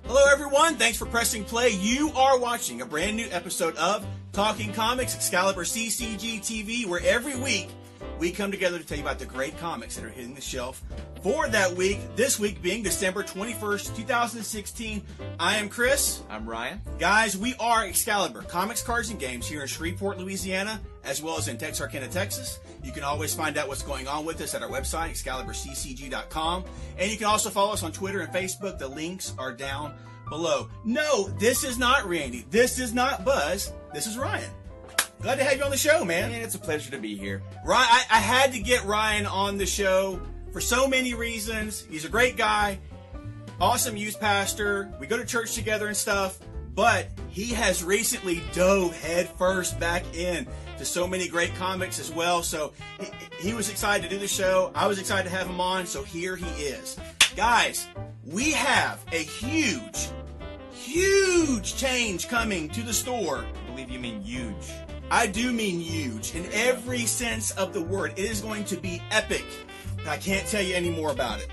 Hello everyone, thanks for pressing play. You are watching a brand new episode of Talking Comics, ExcaliburCCGTV, where every week we come together to tell you about the great comics that are hitting the shelf for that week. This week being December 21st, 2016. I am Chris. I'm Ryan. Guys, we are Excalibur, comics, cards, and games here in Shreveport, Louisiana, as well as in Texarkana, Texas. You can always find out what's going on with us at our website, ExcaliburCCG.com. And you can also follow us on Twitter and Facebook. The links are down below. No, this is not Randy. This is not Buzz. This is Ryan. Glad to have you on the show, man. It's a pleasure to be here. Ryan, I had to get Ryan on the show for so many reasons. He's a great guy, awesome youth pastor. We go to church together and stuff, but he has recently dove headfirst back in to so many great comics as well. So he was excited to do the show. I was excited to have him on, so here he is. Guys, we have a huge change coming to the store. I believe you mean huge. I do mean huge in every sense of the word. It is going to be epic. I can't tell you any more about it.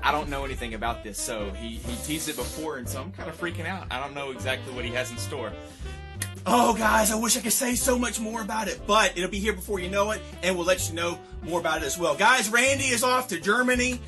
I don't know anything about this, so he teased it before, and so I'm kind of freaking out. I don't know exactly what he has in store. Oh, guys, I wish I could say so much more about it, but it'll be here before you know it, and we'll let you know more about it as well. Guys, Randy is off to Germany.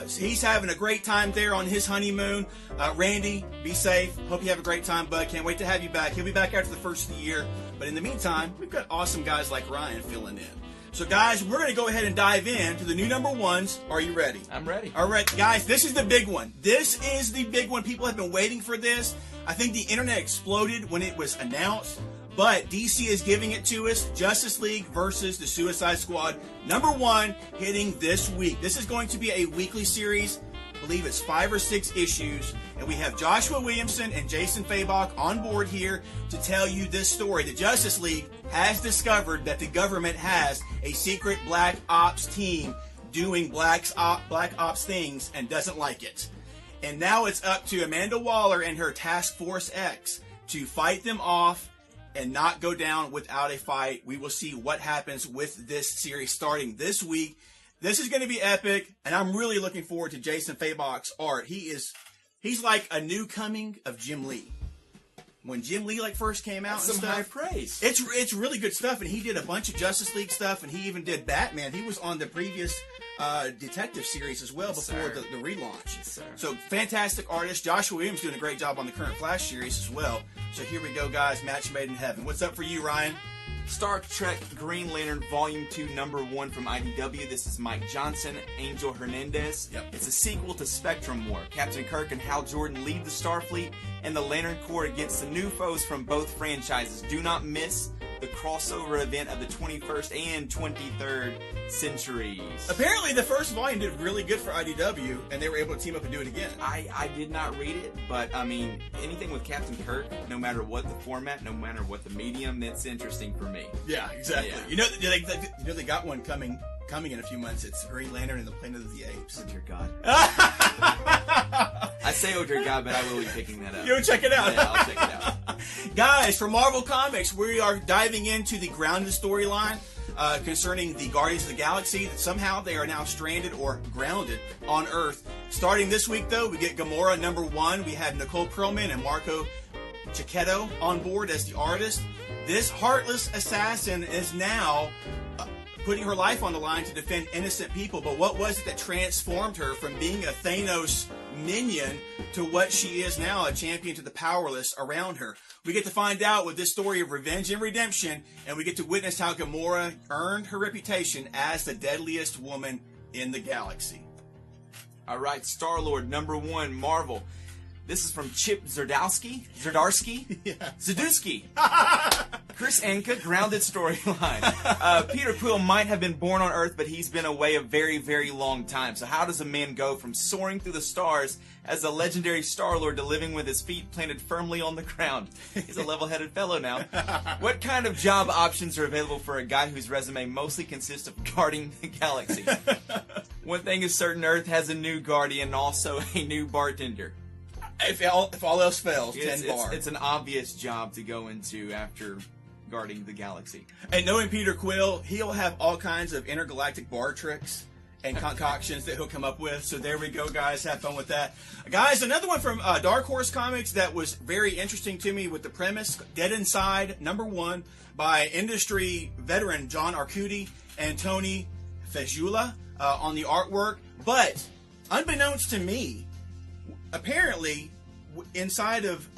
He's having a great time there on his honeymoon. Randy, be safe. Hope you have a great time, bud. Can't wait to have you back. He'll be back after the first of the year, but in the meantime, we've got awesome guys like Ryan filling in. So, guys, we're going to go ahead and dive into the new number ones. Are you ready? I'm ready. All right, guys, this is the big one. This is the big one. People have been waiting for this. I think the internet exploded when it was announced, but DC is giving it to us. Justice League versus the Suicide Squad. Number one hitting this week. This is going to be a weekly series. I believe it's 5 or 6 issues, and we have Joshua Williamson and Jason Fabok on board here to tell you this story. The Justice League has discovered that the government has a secret black ops team doing black ops things and doesn't like it. And now it's up to Amanda Waller and her Task Force X to fight them off and not go down without a fight. We will see what happens with this series starting this week. This is going to be epic, and I'm really looking forward to Jason Fabok's art. He's like a new coming of Jim Lee. When Jim Lee first came out, that's and some stuff, high praise. It's really good stuff, and he did a bunch of Justice League stuff, and he even did Batman. He was on the previous detective series as well, before the relaunch. Yes, so fantastic artist. Joshua Williams doing a great job on the current Flash series as well. So here we go, guys. Match made in heaven. What's up for you, Ryan? Star Trek Green Lantern Volume 2, Number 1 from IDW. This is Mike Johnson, Angel Hernandez. Yep. It's a sequel to Spectrum War. Captain Kirk and Hal Jordan lead the Starfleet and the Lantern Corps against the new foes from both franchises. Do not miss the crossover event of the 21st and 23rd centuries. Apparently, the first volume did really good for IDW, and they were able to team up and do it again. I did not read it, but I mean, anything with Captain Kirk, no matter what the format, no matter what the medium, that's interesting for me. Yeah, exactly. Yeah. They got one coming in a few months. It's Green Lantern and the Planet of the Apes. Oh dear God. I say oh dear God, but I will be picking that up. You'll check it out. Yeah, I'll check it out. Guys, for Marvel Comics, we are diving into the grounded storyline concerning the Guardians of the Galaxy. Somehow they are now stranded or grounded on Earth. Starting this week, though, we get Gomorrah number 1. We have Nicole Perlman and Marco Cicchetto on board as the artist. This heartless assassin is now putting her life on the line to defend innocent people. But what was it that transformed her from being a Thanos minion to what she is now, a champion to the powerless around her? We get to find out with this story of revenge and redemption, and we get to witness how Gamora earned her reputation as the deadliest woman in the galaxy. All right, StarLord number 1, Marvel. This is from Chip Zdarsky. Yeah. Zdarsky. Chris Anka, grounded storyline. Peter Quill might have been born on Earth, but he's been away a very, very long time. So how does a man go from soaring through the stars as the legendary StarLord to living with his feet planted firmly on the ground? He's a level-headed fellow now. What kind of job options are available for a guy whose resume mostly consists of guarding the galaxy? One thing is certain, Earth has a new guardian and also a new bartender. If all else fails, 10 bar. It's an obvious job to go into after guarding the galaxy. And knowing Peter Quill, he'll have all kinds of intergalactic bar tricks and concoctions that he'll come up with. So there we go, guys. Have fun with that. Guys, another one from Dark Horse Comics that was very interesting to me with the premise, Dead Inside, #1, by industry veteran John Arcudi and Tony Fejula on the artwork. But unbeknownst to me, apparently inside of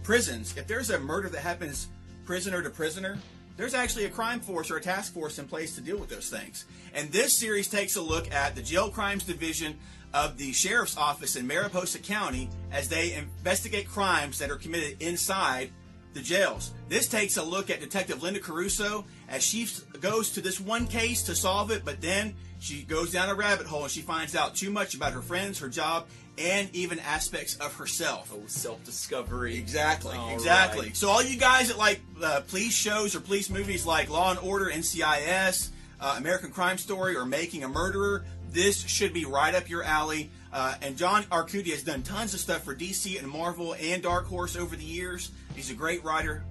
prisons, if there's a murder that happens prisoner to prisoner, there's actually a crime force or a task force in place to deal with those things. And this series takes a look at the jail crimes division of the sheriff's office in Mariposa County as they investigate crimes that are committed inside the jails. This takes a look at Detective Linda Caruso as she goes to this one case to solve it, but then she goes down a rabbit hole and she finds out too much about her friends, her job, and even aspects of herself. Oh, self-discovery. Exactly, All exactly. right. So all you guys that like police shows or police movies like Law & Order, NCIS, American Crime Story, or Making a Murderer, this should be right up your alley. And John Arcudi has done tons of stuff for DC and Marvel and Dark Horse over the years. He's a great writer.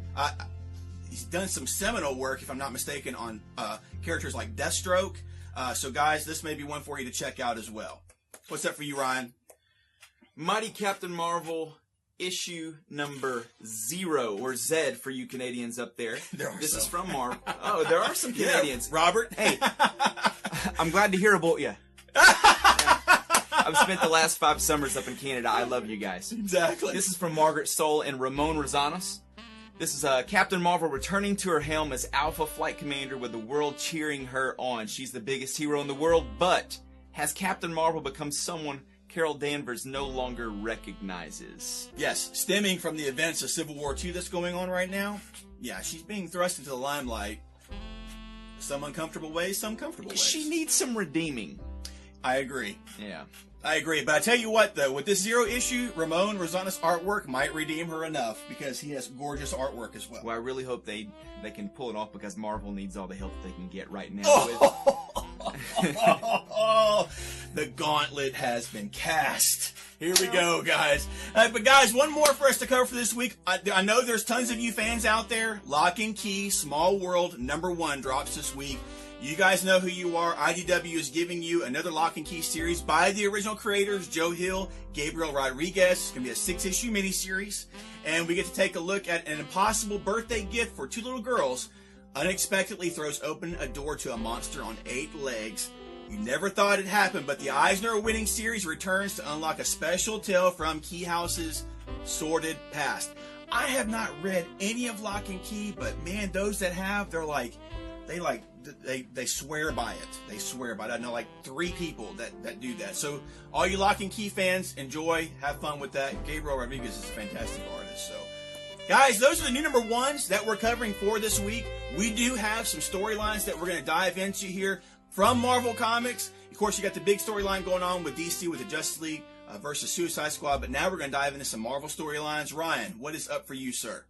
He's done some seminal work, if I'm not mistaken, on characters like Deathstroke. So guys, this may be one for you to check out as well. What's up for you, Ryan? Mighty Captain Marvel issue number 0, or Z for you Canadians up there. This is from Marvel. Oh, there are some Canadians. Yeah, Robert. Hey, I'm glad to hear about you. I've spent the last 5 summers up in Canada. I love you guys. Exactly. This is from Margaret Stoll and Ramon Rosanos. This is Captain Marvel returning to her helm as Alpha Flight Commander with the world cheering her on. She's the biggest hero in the world, but has Captain Marvel become someone Carol Danvers no longer recognizes? Yes, stemming from the events of Civil War II that's going on right now. Yeah, she's being thrust into the limelight. Some uncomfortable ways, some comfortable ways. She needs some redeeming. I agree. Yeah. I agree. But I tell you what, though, with this 0 issue, Ramon Rosanos' artwork might redeem her enough because he has gorgeous artwork as well. Well, I really hope they can pull it off because Marvel needs all the help they can get right now. The gauntlet has been cast. Here we go, guys. But guys, one more for us to cover for this week. I know there's tons of you fans out there. Lock and Key, Small World, #1 drops this week. You guys know who you are. IDW is giving you another Lock and Key series by the original creators, Joe Hill, Gabriel Rodriguez. It's going to be a 6-issue miniseries. And we get to take a look at an impossible birthday gift for 2 little girls. Unexpectedly throws open a door to a monster on 8 legs. You never thought it'd happen, but the Eisner winning series returns to unlock a special tale from Key House's sordid past. I have not read any of Lock and Key, but man, those that have, they swear by it. They swear by it. I know like 3 people that do that. So all you Lock and Key fans, enjoy, have fun with that. Gabriel Rodriguez is a fantastic artist. So guys, those are the new #1s that we're covering for this week. We do have some storylines that we're going to dive into here from Marvel Comics. Of course, you got the big storyline going on with DC with the Justice League versus Suicide Squad, but now we're going to dive into some Marvel storylines. Ryan, what is up for you, sir?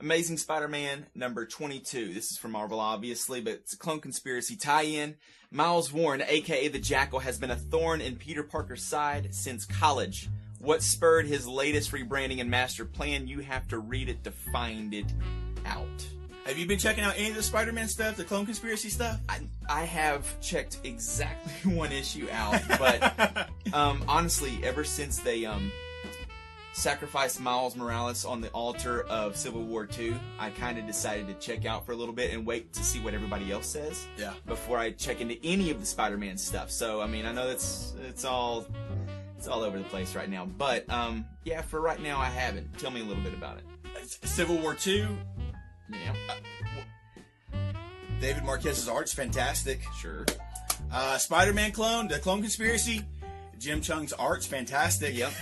Amazing Spider-Man number 22. This is from Marvel, obviously, but it's a Clone Conspiracy tie-in. Miles Warren, a.k.a. the Jackal, has been a thorn in Peter Parker's side since college. What spurred his latest rebranding and master plan? You have to read it to find it out. Have you been checking out any of the Spider-Man stuff, the Clone Conspiracy stuff? I have checked exactly 1 issue out, but honestly, ever since they sacrificed Miles Morales on the altar of Civil War II, I kind of decided to check out for a little bit and wait to see what everybody else says. Yeah. Before I check into any of the Spider-Man stuff. So I mean, I know it's all over the place right now, but yeah, for right now I haven't. Tell me a little bit about it. Civil War II. Yeah. David Marquez's art's fantastic. Sure. Spider-Man clone, the Clone Conspiracy. Jim Chung's art's fantastic. Yep.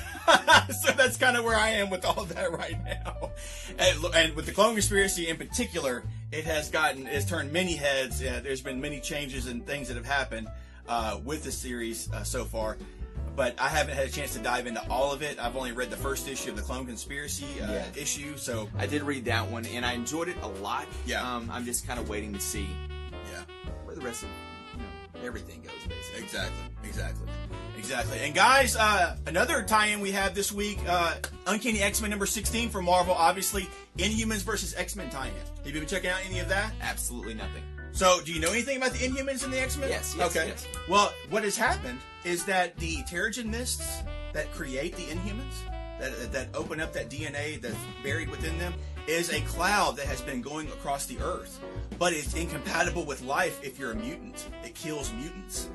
So that's kind of where I am with all that right now. And with the Clone Conspiracy in particular, it's turned many heads. There's been many changes and things that have happened with the series so far. But I haven't had a chance to dive into all of it. I've only read the first issue of the Clone Conspiracy issue. So I did read that one, and I enjoyed it a lot. Yeah. I'm just kind of waiting to see where the rest of everything goes, basically. Exactly. And guys, another tie-in we have this week, Uncanny XMen number 16 from Marvel, obviously. Inhumans versus X-Men tie-in. Have you been checking out any of that? Absolutely nothing. So, do you know anything about the Inhumans and the X-Men? Yes. Okay. Yes. Well, what has happened is that the Terrigen mists that create the Inhumans, that open up that DNA that's buried within them, is a cloud that has been going across the Earth. But it's incompatible with life if you're a mutant. It kills mutants.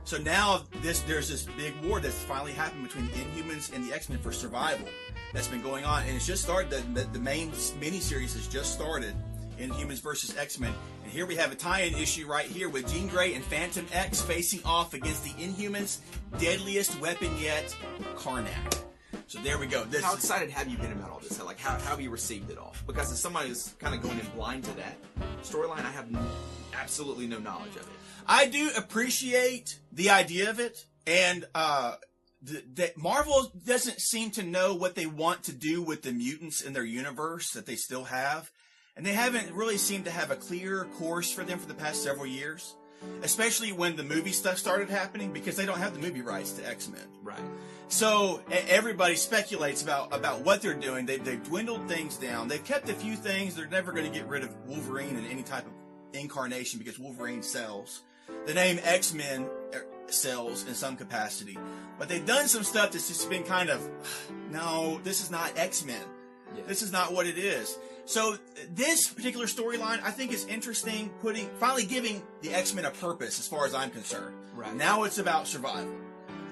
So now there's this big war that's finally happened between the Inhumans and the X-Men for survival that's been going on. And it's just started, the main miniseries has just started, Inhumans versus X-Men. And here we have a tie-in issue right here with Jean Grey and Phantom X facing off against the Inhumans' deadliest weapon yet, Karnak. So there we go. How excited have you been about all this? Like, how have you received it all? Because as somebody who's kind of going in blind to that storyline, I have absolutely no knowledge of it. I do appreciate the idea of it, and that Marvel doesn't seem to know what they want to do with the mutants in their universe that they still have, and they haven't really seemed to have a clear course for them for the past several years, especially when the movie stuff started happening, because they don't have the movie rights to X-Men. Right. So everybody speculates about what they're doing. They've dwindled things down. They've kept a few things. They're never going to get rid of Wolverine in any type of incarnation because Wolverine sells. The name X-Men sells in some capacity. But they've done some stuff that's just been kind of, no, this is not X-Men. Yeah. This is not what it is. So this particular storyline, I think, is interesting, finally giving the X-Men a purpose as far as I'm concerned. Right. Now it's about survival.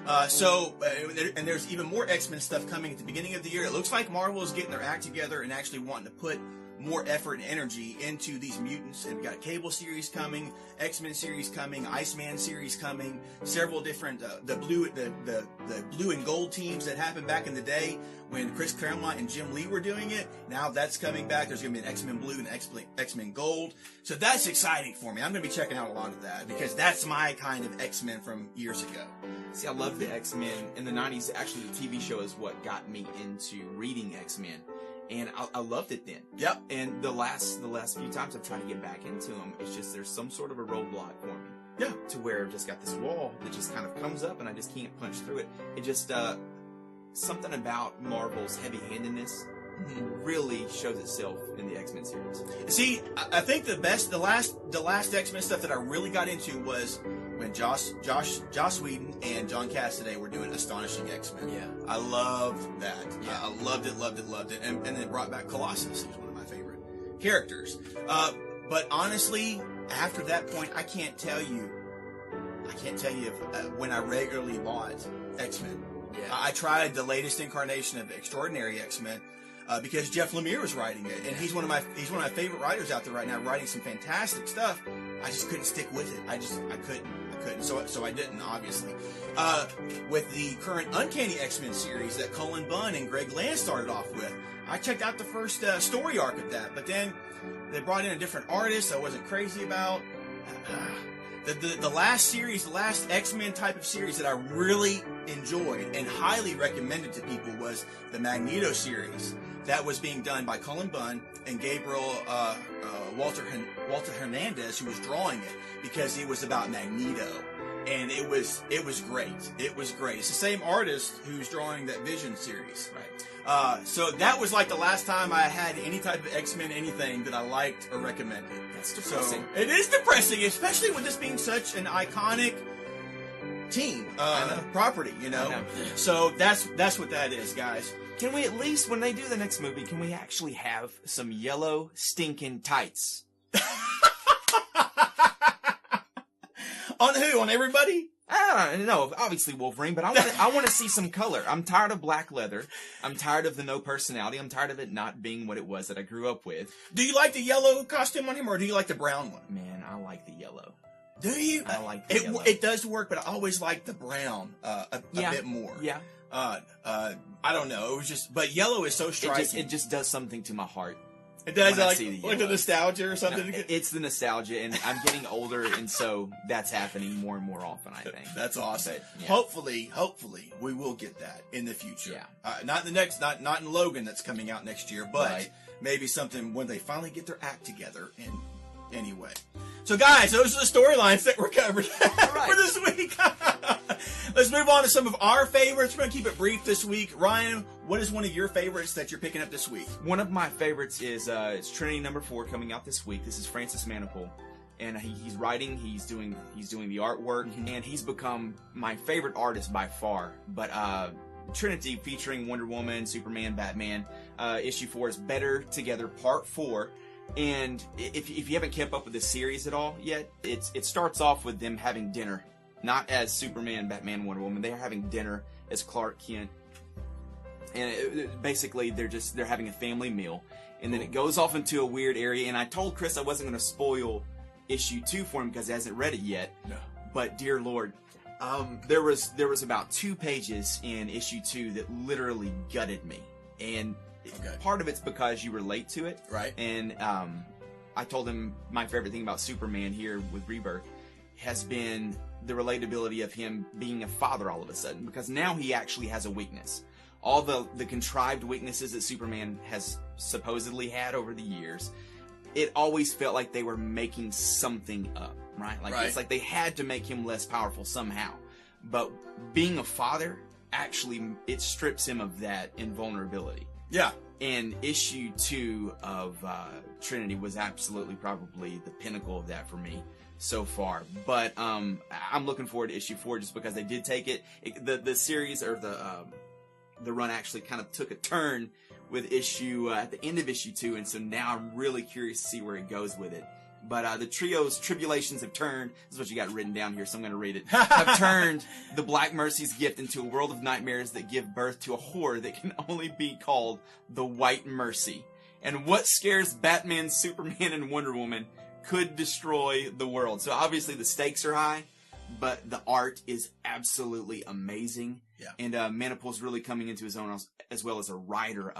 And there's even more X-Men stuff coming at the beginning of the year. It looks like Marvel is getting their act together and actually wanting to put more effort and energy into these mutants. And we've got a Cable series coming, X-Men series coming, Iceman series coming, several different the blue and gold teams that happened back in the day when Chris Claremont and Jim Lee were doing it. Now that's coming back. There's going to be an X-Men Blue and X-Men Gold. So that's exciting for me. I'm going to be checking out a lot of that because that's my kind of X-Men from years ago. See, I love the X-Men. In the 90s, actually, the TV show is what got me into reading X-Men. And I loved it then. Yep. And the last few times I've tried to get back into them, it's just there's some sort of a roadblock for me. Yeah. To where I've just got this wall that just kind of comes up and I just can't punch through it. It just, something about Marvel's heavy-handedness really shows itself in the X-Men series. See, I think the last X-Men stuff that I really got into was when Joss Whedon and John Cassaday were doing Astonishing X-Men. Yeah. I loved that. Yeah. I loved it. And then it brought back Colossus, who's one of my favorite characters. But honestly, after that point, I can't tell you if, when I regularly bought X-Men. Yeah. I tried the latest incarnation of Extraordinary X-Men because Jeff Lemire was writing it, and he's one of my favorite writers out there right now, writing some fantastic stuff. I just couldn't stick with it. I couldn't. So I didn't, obviously. With the current Uncanny X-Men series that Cullen Bunn and Greg Land started off with, I checked out the first story arc of that, but then they brought in a different artist I wasn't crazy about. The last series, the last X-Men type of series that I really enjoyed and highly recommended to people was the Magneto series that was being done by Cullen Bunn and Gabriel Walter Hernandez, who was drawing it because it was about Magneto, and it was great. It was great. It's the same artist who's drawing that Vision series. Right. So that was like the last time I had any type of X-Men anything that I liked or recommended. That's depressing. So, it is depressing, especially with this being such an iconic team property, you know. So that's what that is, guys. Can we at least, when they do the next movie, can we actually have some yellow stinking tights? On who? On everybody? I don't know, obviously Wolverine, but I want to see some color. I'm tired of black leather. I'm tired of the no personality. I'm tired of it not being what it was that I grew up with. Do you like the yellow costume on him, or do you like the brown one? Man, I like the yellow. Do you? I like the yellow. It does work, but I always like the brown a bit more. Yeah. I don't know. It was just, but yellow is so striking. It just does something to my heart. It does, like the the nostalgia or something. No, it's the nostalgia, and I'm getting older, and so that's happening more and more often, I think. That's awesome. But, yeah. Hopefully, we will get that in the future. Yeah. Not in Logan that's coming out next year, but right. Maybe something when they finally get their act together. And anyway, so guys, those are the storylines that were covered for this week. Let's move on to some of our favorites. We're going to keep it brief this week. Ryan, what is one of your favorites that you're picking up this week? One of my favorites is it's Trinity #4 coming out this week. This is Francis Maniple. and he's writing, he's doing the artwork, and he's become my favorite artist by far. But Trinity, featuring Wonder Woman, Superman, Batman, issue 4 is Better Together Part 4. And if you haven't kept up with this series at all yet, it starts off with them having dinner, not as Superman, Batman, Wonder Woman. They're having dinner as Clark Kent, and basically they're having a family meal, and then it goes off into a weird area. And I told Chris I wasn't going to spoil issue 2 for him because he hasn't read it yet. No. But dear Lord, there was about 2 pages in issue 2 that literally gutted me, and part of it's because you relate to it, right? And I told him my favorite thing about Superman here with Rebirth has been the relatability of him being a father all of a sudden, because now he actually has a weakness. All the contrived weaknesses that Superman has supposedly had over the years, it always felt like they were making something up, right? Like it's like they had to make him less powerful somehow. But being a father, actually, it strips him of that invulnerability. Yeah. And issue 2 of Trinity was absolutely probably the pinnacle of that for me so far. But I'm looking forward to issue 4 just because they did take it. The series, or the run actually kind of took a turn with issue at the end of issue 2, and so now I'm really curious to see where it goes with it. But the trio's tribulations have turned, this is what you got written down here, so I'm going to read it, have turned the Black Mercy's gift into a world of nightmares that give birth to a horror that can only be called the White Mercy. And what scares Batman, Superman, and Wonder Woman could destroy the world. So obviously the stakes are high, but the art is absolutely amazing. Yeah. And Manapul's really coming into his own as well as a writer,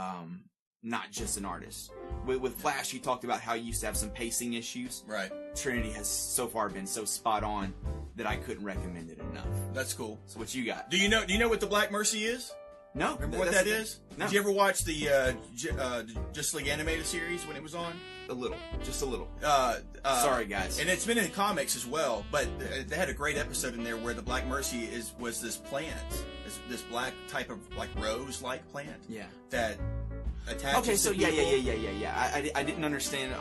not just an artist. With Flash, he talked about how he used to have some pacing issues. Right. Trinity has so far been so spot on that I couldn't recommend it enough. That's cool. So what you got? Do you know what the Black Mercy is? No. Remember what that is? No. Did you ever watch the Justice League animated series when it was on? A little. Just a little. Sorry, guys. And it's been in the comics as well, but they had a great episode in there where the Black Mercy was this plant, this black type of like rose-like plant. Yeah. That attaches. Okay, so to yeah. I didn't understand.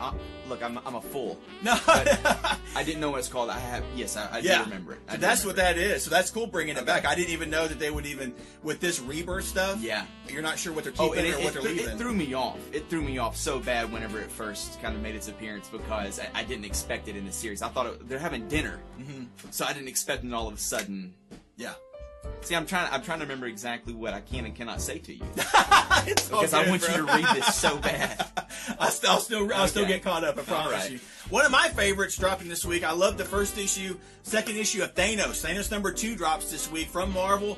Look, I'm a fool. No. But I didn't know what it's called. I do remember it. So that's what that is. So that's cool bringing it back. I didn't even know that they would even, with this rebirth stuff. Yeah. You're not sure what they're keeping or what they're leaving. It threw me off. It threw me off so bad whenever it first kind of made its appearance, because I didn't expect it in the series. I thought they're having dinner, so I didn't expect it all of a sudden. Yeah. See, I'm trying to remember exactly what I can and cannot say to you, because because I want you to read this so bad. I'll still get caught up. I promise you. One of my favorites dropping this week. I love the first issue, second issue of Thanos. Thanos #2 drops this week from Marvel.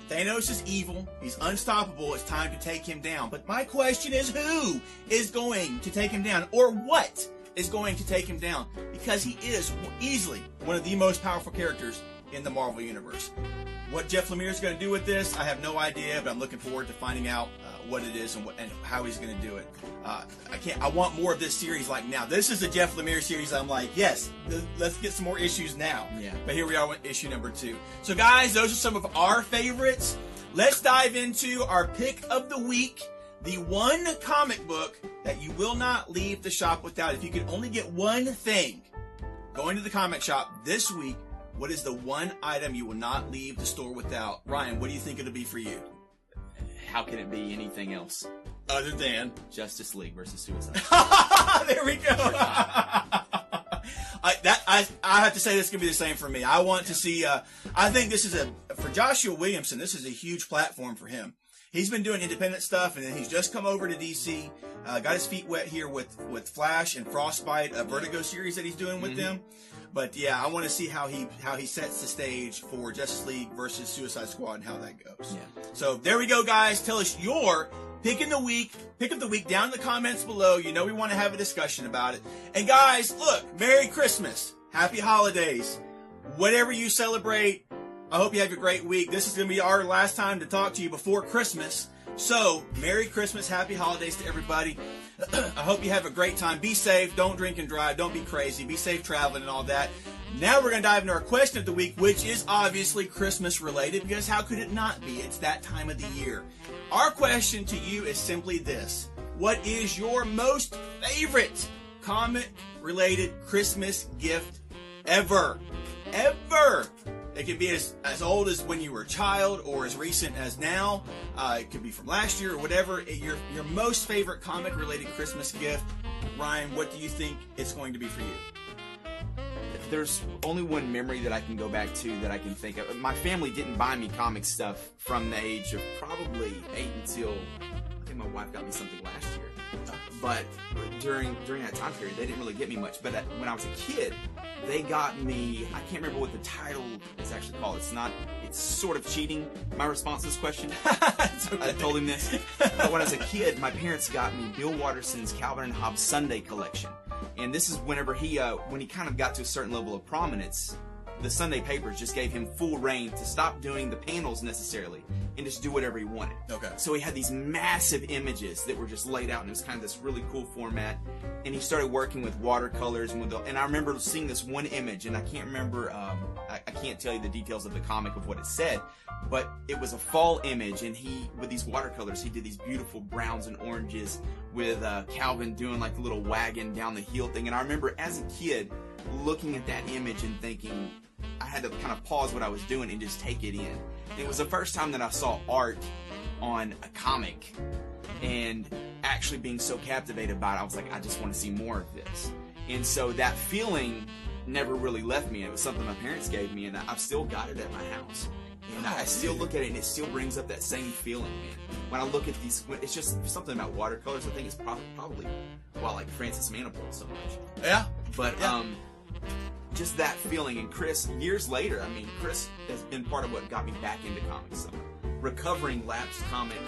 Thanos is evil. He's unstoppable. It's time to take him down. But my question is, who is going to take him down, or what is going to take him down? Because he is easily one of the most powerful characters in the Marvel Universe. What Jeff Lemire is going to do with this, I have no idea, but I'm looking forward to finding out what it is and how he's going to do it. I want more of this series like now. This is a Jeff Lemire series. I'm like, yes, let's get some more issues now. Yeah. But here we are with issue #2. So guys, those are some of our favorites. Let's dive into our pick of the week. The one comic book that you will not leave the shop without. If you could only get one thing going to the comic shop this week, what is the one item you will not leave the store without? Ryan, what do you think it'll be for you? How can it be anything else Other than Justice League versus Suicide? There we go. I have to say this is gonna be the same for me. I want to see. I think this is for Joshua Williamson. This is a huge platform for him. He's been doing independent stuff, and then he's just come over to DC. Got his feet wet here with Flash and Frostbite, a Vertigo series that he's doing with them. But yeah, I want to see how he sets the stage for Justice League versus Suicide Squad and how that goes. Yeah. So there we go, guys. Tell us your pick of the week down in the comments below. You know we want to have a discussion about it. And guys, look, Merry Christmas, Happy Holidays, whatever you celebrate. I hope you have a great week. This is going to be our last time to talk to you before Christmas. So, Merry Christmas, Happy Holidays to everybody. I hope you have a great time. Be safe. Don't drink and drive. Don't be crazy. Be safe traveling and all that. Now we're going to dive into our question of the week, which is obviously Christmas related, because how could it not be? It's that time of the year. Our question to you is simply this. What is your most favorite comic-related Christmas gift ever. Ever! It could be as old as when you were a child or as recent as now. It could be from last year or whatever. Your most favorite comic-related Christmas gift. Ryan, what do you think it's going to be for you? There's only one memory that I can go back to that I can think of. My family didn't buy me comic stuff from the age of probably 8 until, I think my wife got me something last year. But during that time period, they didn't really get me much. But when I was a kid, they got me, I can't remember what the title is actually called. It's sort of cheating, my response to this question. Okay. I told him this. But when I was a kid, my parents got me Bill Watterson's Calvin and Hobbes Sunday collection. And this is whenever when he kind of got to a certain level of prominence, the Sunday papers just gave him full reign to stop doing the panels necessarily and just do whatever he wanted. Okay. So he had these massive images that were just laid out, and it was kind of this really cool format. And he started working with watercolors, and I remember seeing this one image, and I can't remember, I can't tell you the details of the comic of what it said, but it was a fall image, and with these watercolors, he did these beautiful browns and oranges with Calvin doing like the little wagon down the hill thing. And I remember as a kid looking at that image and thinking, I had to kind of pause what I was doing and just take it in. And it was the first time that I saw art on a comic and actually being so captivated by it, I was like, I just want to see more of this. And so that feeling never really left me. It was something my parents gave me, and I've still got it at my house. And I still look at it, and it still brings up that same feeling, man. When I look at these, it's just something about watercolors. I think it's probably why I like Francis Manapult so much. Yeah. But just that feeling. And Chris, years later, I mean, Chris has been part of what got me back into comics. So, recovering lapsed comic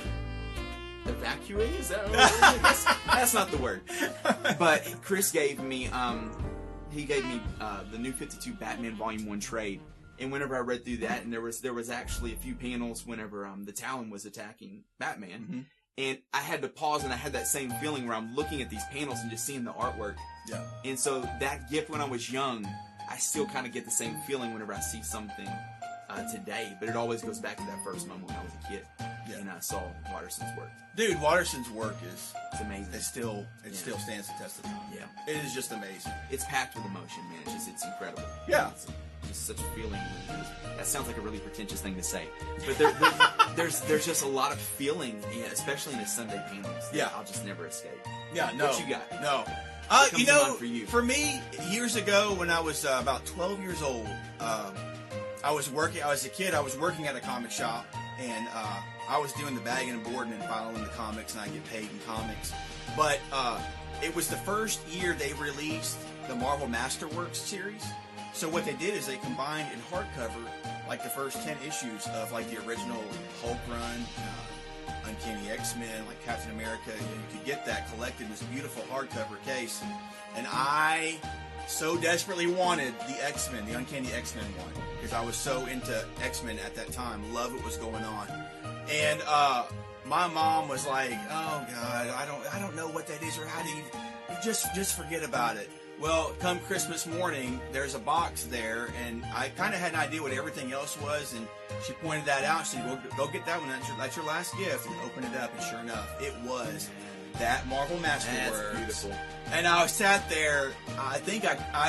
evacuee? Is that what that's not the word. But Chris gave me, the New 52 Batman Volume 1 trade. And whenever I read through that, and there was actually a few panels whenever the Talon was attacking Batman, mm-hmm. and I had to pause, and I had that same feeling where I'm looking at these panels and just seeing the artwork. Yeah. And so that gift when I was young, I still kind of get the same feeling whenever I see something today. But it always goes back to that first moment when I was a kid, and I saw Watterson's work. Dude, Watterson's work it's amazing. It still stands the test of time. Yeah. It is just amazing. It's packed with emotion, man. It's incredible. Yeah. It's just such a feeling. That sounds like a really pretentious thing to say, but there's just a lot of feeling, especially in his Sunday panels. That I'll just never escape. Yeah, no. What you got? No. For me, years ago when I was about 12 years old, I was a kid. I was working at a comic shop, and I was doing the bagging and boarding and filing the comics, and I get paid in comics. But it was the first year they released the Marvel Masterworks series. So what they did is they combined in hardcover like the first 10 issues of like the original Hulk run, Uncanny XMen, like Captain America. You could get that collected in this beautiful hardcover case. And I so desperately wanted the X-Men, the Uncanny X-Men one, because I was so into X-Men at that time. Love what was going on. And my mom was like, "Oh God, I don't know what that is, or how do you just forget about it." Well, come Christmas morning, there's a box there, and I kind of had an idea what everything else was, and she pointed that out. She said, "Well, go get that one. That's your last gift." And open it up, and sure enough, it was that Marvel Masterworks. That's beautiful. And I sat there. I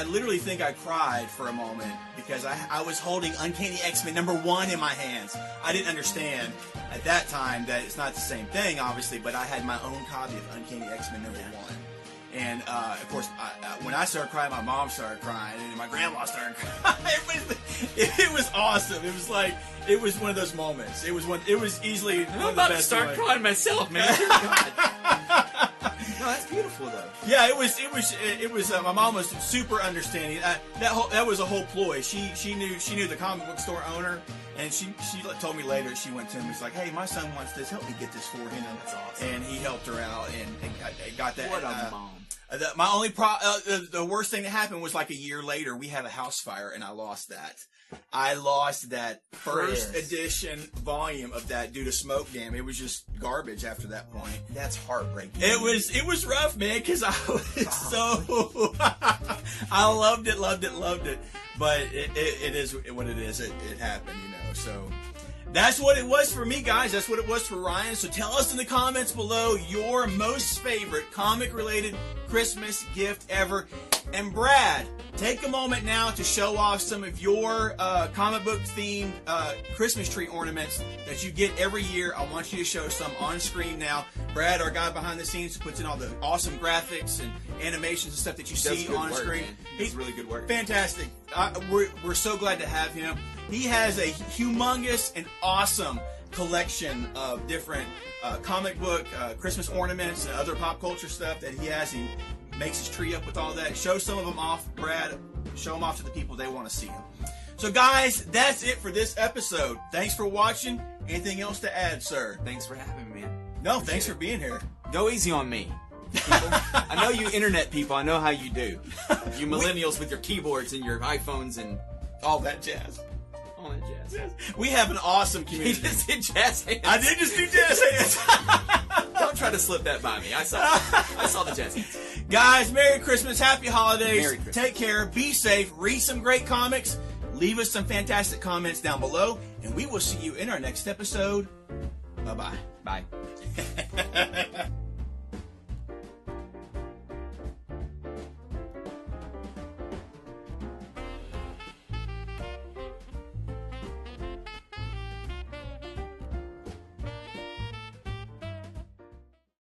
literally think I cried for a moment because I was holding Uncanny X-Men #1 in my hands. I didn't understand at that time that it's not the same thing, obviously, but I had my own copy of Uncanny X-Men #1. And, of course, when I started crying, my mom started crying, and my grandma started crying. It was awesome. It was one of those moments. It was easily one of the best. I'm about to start crying myself, man. No, that's beautiful, though. Yeah, it was. My mom was super understanding. That was a whole ploy. She knew the comic book store owner, and she told me later. She went to him. He's like, "Hey, my son wants this. Help me get this for him." That's awesome. And he helped her out and got that. What a mom. My only the worst thing that happened was like a year later, we had a house fire, and I lost that. I lost that first edition volume of that due to smoke damage. It was just garbage after that point. That's heartbreaking. It was rough, man, because I was I loved it. But it is what it is. It happened, So That's what it was for me, guys. That's what it was for Ryan. So tell us in the comments below your most favorite comic-related Christmas gift ever. And Brad, take a moment now to show off some of your comic book themed Christmas tree ornaments that you get every year. I want you to show some on screen now. Brad, our guy behind the scenes, puts in all the awesome graphics and animations and stuff that you see on screen. He's really good work. Fantastic. We're so glad to have him. He has a humongous and awesome collection of different comic book Christmas ornaments and other pop culture stuff that he has. He makes his tree up with all that. Show some of them off, Brad. Show them off to the people they want to see them. So guys, that's it for this episode. Thanks for watching. Anything else to add, sir? Thanks for having me, man. No, thanks for being here. Go easy on me. I know you internet people. I know how you do. You millennials with your keyboards and your iPhones and all that jazz. All that jazz. We have an awesome community. You just did jazz hands. I did just do jazz hands. Don't try to slip that by me. I saw the jazz hands. Guys, Merry Christmas. Happy holidays. Merry Christmas. Take care. Be safe. Read some great comics. Leave us some fantastic comments down below. And we will see you in our next episode. Bye-bye. Bye.